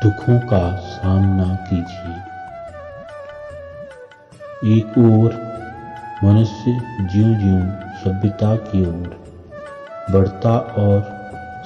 दुखों का सामना कीजिए। एक ओर मनुष्य ज्यों-ज्यों सभ्यता की ओर बढ़ता और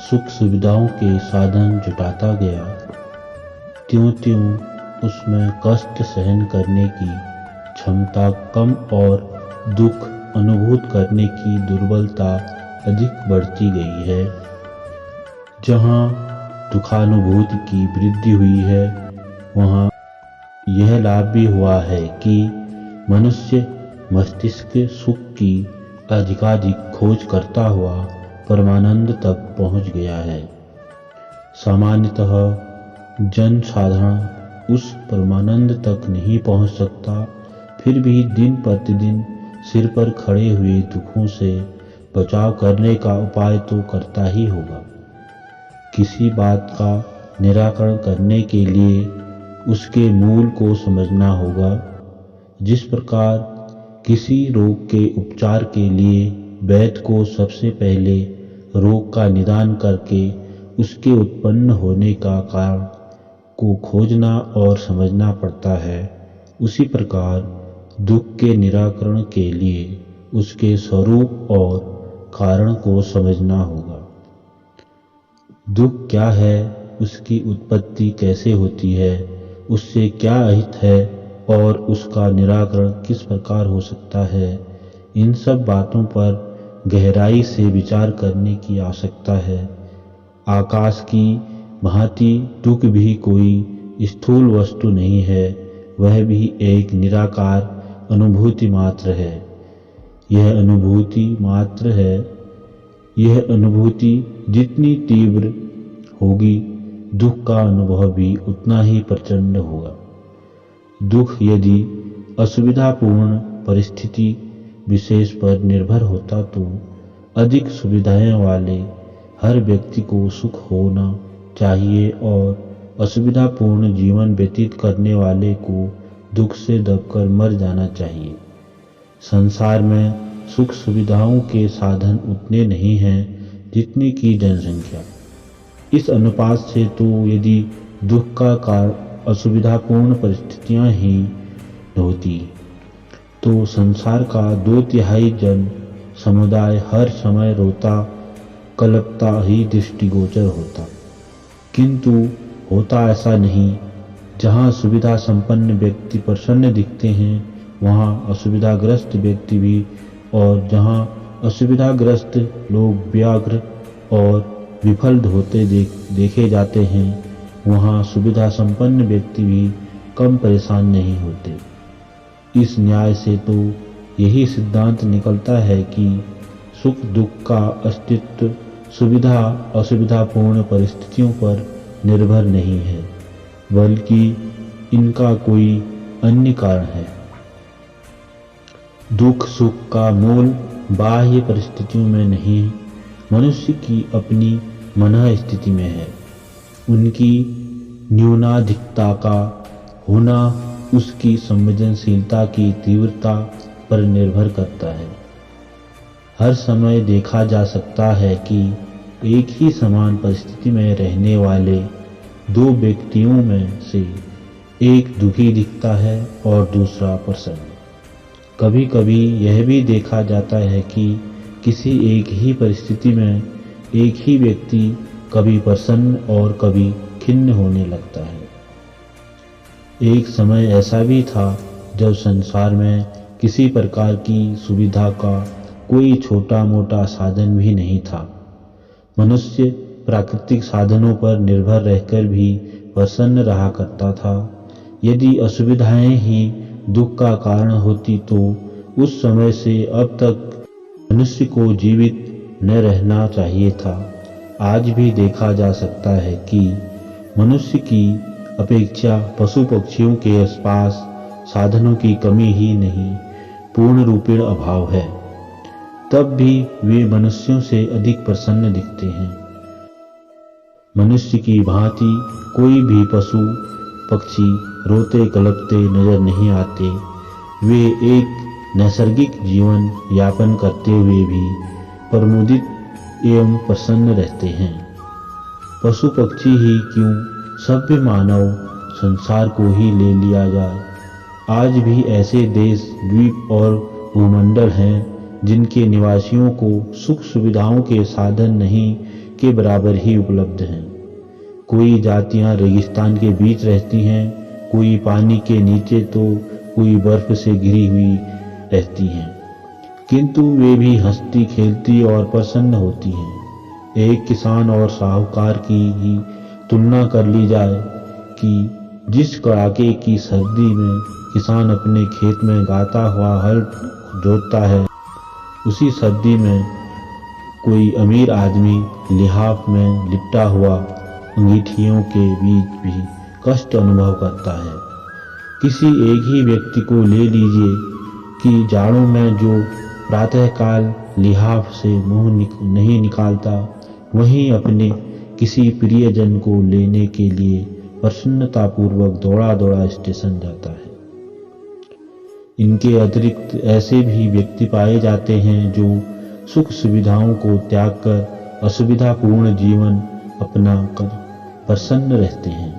सुख सुविधाओं के साधन जुटाता गया, त्यों-त्यों उसमें कष्ट सहन करने की क्षमता कम और दुख अनुभूत करने की दुर्बलता अधिक बढ़ती गई है। जहाँ दुखानुभूति की वृद्धि हुई है, वहाँ यह लाभ भी हुआ है कि मनुष्य मस्तिष्क सुख की अधिकाधिक खोज करता हुआ परमानंद तक पहुँच गया है। सामान्यतः जन साधारण उस परमानंद तक नहीं पहुँच सकता, फिर भी दिन प्रतिदिन सिर पर खड़े हुए दुखों से बचाव करने का उपाय तो करता ही होगा। किसी बात का निराकरण करने के लिए उसके मूल को समझना होगा। जिस प्रकार किसी रोग के उपचार के लिए वैद्य को सबसे पहले रोग का निदान करके उसके उत्पन्न होने का कारण को खोजना और समझना पड़ता है, उसी प्रकार दुख के निराकरण के लिए उसके स्वरूप और कारण को समझना होगा। दुख क्या है, उसकी उत्पत्ति कैसे होती है, उससे क्या अहित है और उसका निराकरण किस प्रकार हो सकता है, इन सब बातों पर गहराई से विचार करने की आवश्यकता है। आकाश की भांति दुख भी कोई स्थूल वस्तु नहीं है, वह भी एक निराकार अनुभूति मात्र है। यह अनुभूति मात्र है। यह अनुभूति जितनी तीव्र होगी, दुख का अनुभव भी उतना ही प्रचंड होगा। दुख यदि असुविधापूर्ण परिस्थिति विशेष पर निर्भर होता तो अधिक सुविधाएं वाले हर व्यक्ति को सुख होना चाहिए और असुविधापूर्ण जीवन व्यतीत करने वाले को दुख से दबकर मर जाना चाहिए। संसार में सुख सुविधाओं के साधन उतने नहीं हैं जितनी की जनसंख्या। इस अनुपात से तो यदि दुख का कारण असुविधापूर्ण परिस्थितियां ही होती, तो संसार का 2/3 जन समुदाय हर समय रोता कलपता ही दृष्टिगोचर होता। किंतु होता ऐसा नहीं। जहाँ सुविधा संपन्न व्यक्ति प्रसन्न दिखते हैं, वहाँ असुविधाग्रस्त व्यक्ति भी, और जहाँ असुविधाग्रस्त लोग व्याग्र और विफल होते देखे जाते हैं, वहाँ सुविधा संपन्न व्यक्ति भी कम परेशान नहीं होते। इस न्याय से तो यही सिद्धांत निकलता है कि सुख दुख का अस्तित्व सुविधा असुविधापूर्ण परिस्थितियों पर निर्भर नहीं है, बल्कि इनका कोई अन्य कारण है। दुख सुख का मूल बाह्य परिस्थितियों में नहीं, मनुष्य की अपनी मन स्थिति में है। उनकी न्यूनाधिकता का होना उसकी संवेदनशीलता की तीव्रता पर निर्भर करता है। हर समय देखा जा सकता है कि एक ही समान परिस्थिति में रहने वाले दो व्यक्तियों में से एक दुखी दिखता है और दूसरा प्रसन्न। कभी कभी यह भी देखा जाता है कि किसी एक ही परिस्थिति में एक ही व्यक्ति कभी प्रसन्न और कभी खिन्न होने लगता है। एक समय ऐसा भी था जब संसार में किसी प्रकार की सुविधा का कोई छोटा मोटा साधन भी नहीं था। मनुष्य प्राकृतिक साधनों पर निर्भर रहकर भी प्रसन्न रहा करता था। यदि असुविधाएं ही दुख का कारण होती तो उस समय से अब तक मनुष्य को जीवित न रहना चाहिए था। आज भी देखा जा सकता है कि मनुष्य की अपेक्षा पशु पक्षियों के आसपास साधनों की कमी ही नहीं, पूर्ण रूपेण अभाव है। तब भी वे मनुष्यों से अधिक प्रसन्न दिखते हैं। मनुष्य की भांति कोई भी पशु पक्षी रोते कलपते नजर नहीं आते। वे एक नैसर्गिक जीवन यापन करते हुए भी प्रमुदित एवं प्रसन्न रहते हैं। पशु पक्षी ही क्यों, सभ्य मानव संसार को ही ले लिया जाए, आज भी ऐसे देश, द्वीप और भूमंडल हैं जिनके निवासियों को सुख सुविधाओं के साधन नहीं के बराबर ही उपलब्ध हैं। कोई जातियां रेगिस्तान के बीच रहती हैं, कोई पानी के नीचे तो कोई बर्फ से घिरी हुई रहती हैं, किंतु वे भी हंसती खेलती और प्रसन्न होती हैं। एक किसान और साहूकार की ही तुलना कर ली जाए कि जिस कड़ाके की सर्दी में किसान अपने खेत में गाता हुआ हल जोतता है, उसी सर्दी में कोई अमीर आदमी लिहाफ में लिपटा हुआ अंगीठियों के बीच भी कष्ट अनुभव करता है। किसी एक ही व्यक्ति को ले लीजिए कि जाड़ों में जो प्रातःकाल लिहाफ से मुंह नहीं निकालता, वहीं अपने किसी प्रियजन को लेने के लिए प्रसन्नतापूर्वक दौड़ा दौड़ा स्टेशन जाता है। इनके अतिरिक्त ऐसे भी व्यक्ति पाए जाते हैं जो सुख सुविधाओं को त्याग कर असुविधापूर्ण जीवन अपना कर प्रसन्न रहते हैं।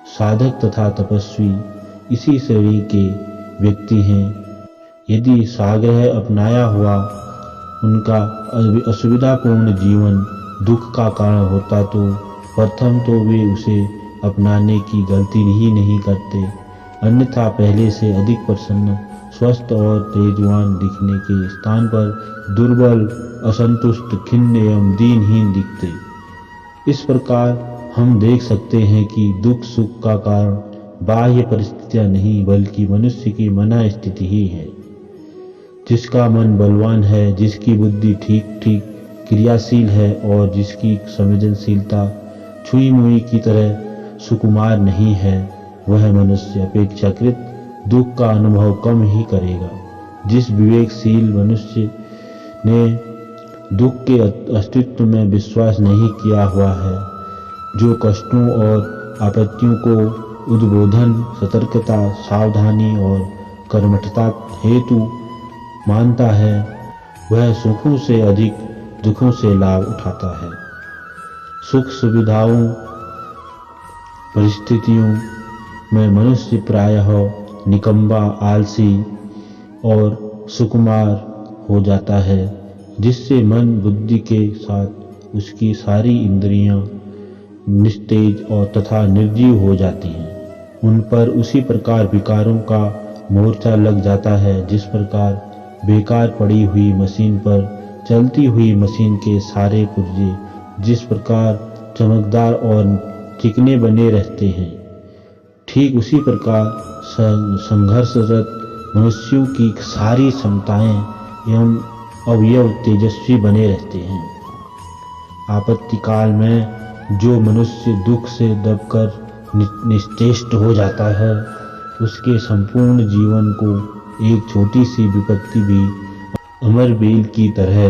साधक तथा तपस्वी इसी श्रेणी के व्यक्ति हैं। यदि साग्रह अपनाया हुआ उनका असुविधापूर्ण जीवन दुख का कारण होता तो प्रथम तो वे उसे अपनाने की गलती ही नहीं करते, अन्यथा पहले से अधिक प्रसन्न, स्वस्थ और तेजवान दिखने के स्थान पर दुर्बल, असंतुष्ट, खिन्न एवं दीनहीन दिखते। इस प्रकार हम देख सकते हैं कि दुख सुख का कारण बाह्य परिस्थितियां नहीं बल्कि मनुष्य की मन स्थिति ही है। जिसका मन बलवान है, जिसकी बुद्धि ठीक ठीक क्रियाशील है और जिसकी संवेदनशीलता छुई मुई की तरह सुकुमार नहीं है, वह मनुष्य अपेक्षाकृत दुख का अनुभव कम ही करेगा। जिस विवेकशील मनुष्य ने दुख के अस्तित्व में विश्वास नहीं किया हुआ है, जो कष्टों और आपत्तियों को उद्बोधन, सतर्कता, सावधानी और कर्मठता हेतु मानता है, वह सुखों से अधिक दुखों से लाभ उठाता है। सुख सुविधाओं परिस्थितियों में मनुष्य प्रायः निकम्मा, आलसी और सुकुमार हो जाता है, जिससे मन बुद्धि के साथ उसकी सारी इंद्रियां निस्तेज और तथा निर्जीव हो जाती हैं। उन पर उसी प्रकार विकारों का मोर्चा लग जाता है जिस प्रकार बेकार पड़ी हुई मशीन पर चलती हुई मशीन के सारे पुर्जे जिस प्रकार चमकदार और चिकने बने रहते हैं, ठीक उसी प्रकार संघर्षरत मनुष्यों की सारी क्षमताएं एवं अवयव तेजस्वी बने रहते हैं। आपत्ति काल में जो मनुष्य दुख से दबकर निश्चेष्ट हो जाता है, उसके संपूर्ण जीवन को एक छोटी सी विपत्ति भी अमर बेल की तरह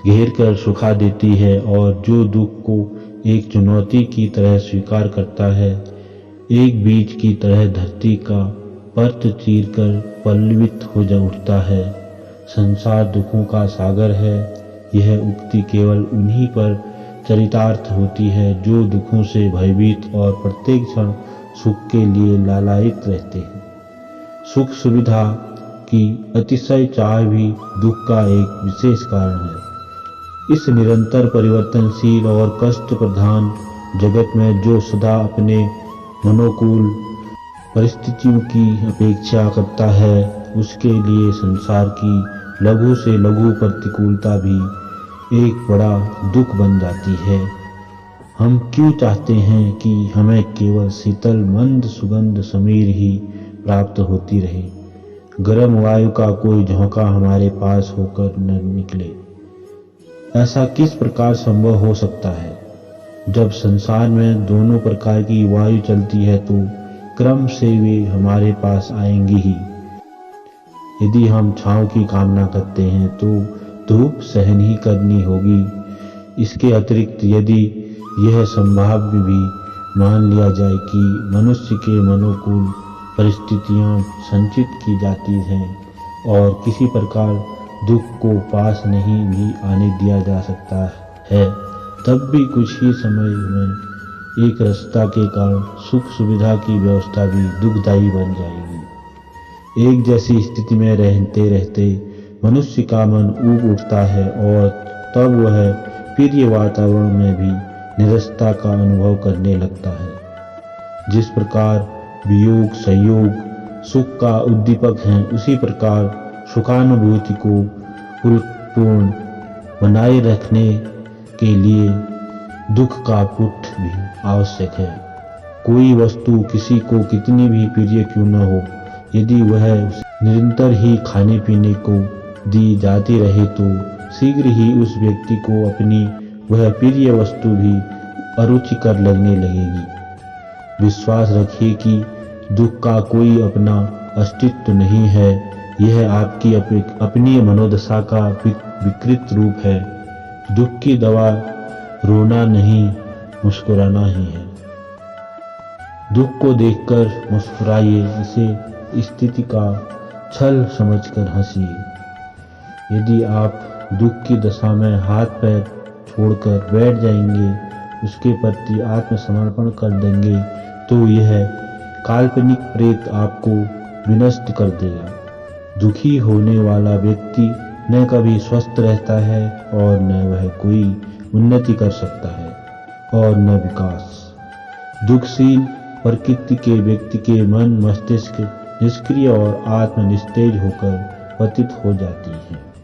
घेर कर सुखा देती है, और जो दुख को एक चुनौती की तरह स्वीकार करता है, एक बीज की तरह धरती का परत चीर कर पल्लवित हो जा उठता है। संसार दुखों का सागर है। यह उक्ति केवल उन्हीं पर चरितार्थ होती है जो दुखों से भयभीत और प्रत्येक क्षण सुख के लिए लालायित रहते हैं। सुख सुविधा की अतिशय चाह भी दुख का एक विशेष कारण है। इस निरंतर परिवर्तनशील और कष्ट प्रधान जगत में जो सदा अपने मनोकूल परिस्थितियों की अपेक्षा करता है, उसके लिए संसार की लघु से लघु प्रतिकूलता भी एक बड़ा दुख बन जाती है। हम क्यों चाहते हैं कि हमें केवल शीतल मंद सुगंध समीर ही प्राप्त होती रहे, गर्म वायु का कोई झोंका हमारे पास होकर न निकले? ऐसा किस प्रकार संभव हो सकता है? जब संसार में दोनों प्रकार की वायु चलती है तो क्रम से वे हमारे पास आएंगी ही। यदि हम छांव की कामना करते हैं तो धूप सहन ही करनी होगी। इसके अतिरिक्त यदि यह संभाव्य भी मान लिया जाए कि मनुष्य के मनोकूल परिस्थितियां संचित की जाती हैं और किसी प्रकार दुख को पास नहीं भी आने दिया जा सकता है, तब भी कुछ ही समय में एक रसता के कारण सुख सुविधा की व्यवस्था भी दुखदायी बन जाएगी। एक जैसी स्थिति में रहते रहते मनुष्य का मन ऊब उठता है और तब वह प्रिय वातावरण में भी निरसता का अनुभव करने लगता है। जिस प्रकार वियोग संयोग सुख का उद्दीपक है, उसी प्रकार सुखानुभूति को पूर्ण बनाए रखने के लिए दुख का पुट भी आवश्यक है। कोई वस्तु किसी को कितनी भी प्रिय क्यों न हो, यदि वह निरंतर ही खाने पीने को दी जाती रहे तो शीघ्र ही उस व्यक्ति को अपनी वह प्रिय वस्तु भी अरुचिकर लगने लगेगी। विश्वास रखिए कि दुख का कोई अपना अस्तित्व नहीं है, यह आपकी अपनी मनोदशा का विकृत रूप है। दुख की दवा रोना नहीं, मुस्कुराना ही है। दुख को देखकर मुस्कुराइए, इसे स्थिति का छल समझकर हंसिए। यदि आप दुख की दशा में हाथ पैर छोड़कर बैठ जाएंगे, उसके प्रति आत्मसमर्पण कर देंगे, तो यह काल्पनिक प्रेत आपको विनष्ट कर देगा। दुखी होने वाला व्यक्ति न कभी स्वस्थ रहता है और न वह कोई उन्नति कर सकता है और न विकास। दुखशील प्रकृति के व्यक्ति के मन मस्तिष्क निष्क्रिय और आत्मनिस्तेज होकर पतित हो जाती है।